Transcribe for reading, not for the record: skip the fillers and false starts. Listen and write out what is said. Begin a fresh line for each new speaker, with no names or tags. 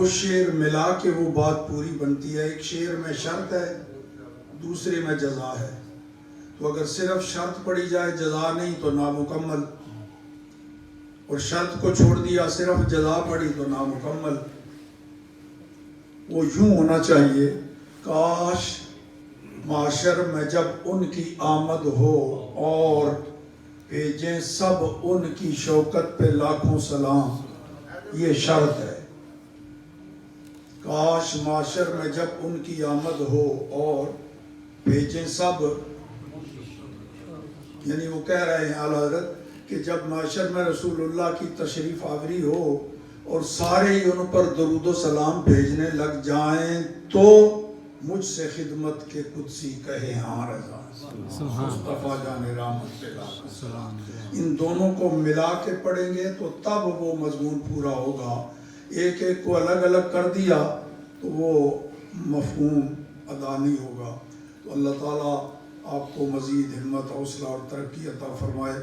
وہ شعر ملا کے وہ بات پوری بنتی ہے. ایک شعر میں شرط ہے، دوسرے میں جزا ہے. تو اگر صرف شرط پڑی جائے جزا نہیں تو نامکمل، اور شرط کو چھوڑ دیا صرف جزا پڑی تو نامکمل. وہ یوں ہونا چاہیے: کاش معاشر میں جب ان کی آمد ہو اور بھیجیں سب ان کی شوکت پہ لاکھوں سلام. یہ شرط ہے. کاش معاشر میں جب ان کی آمد ہو اور بھیجیں سب، یعنی وہ کہہ رہے ہیں اعلیٰ حضرت کہ جب معاشر میں رسول اللہ کی تشریف آوری ہو اور سارے ان پر درود و سلام بھیجنے لگ جائیں تو مجھ سے خدمت کے قدسی کہے ہاں رضا مصطفیٰ جان رحمت پہ. ان دونوں کو ملا کے پڑھیں گے تو تب وہ مضمون پورا ہوگا. ایک ایک کو الگ الگ کر دیا تو وہ مفہوم ادا نہیں ہوگا. تو اللہ تعالیٰ آپ کو مزید ہمت، حوصلہ اور ترقی عطا فرمائے.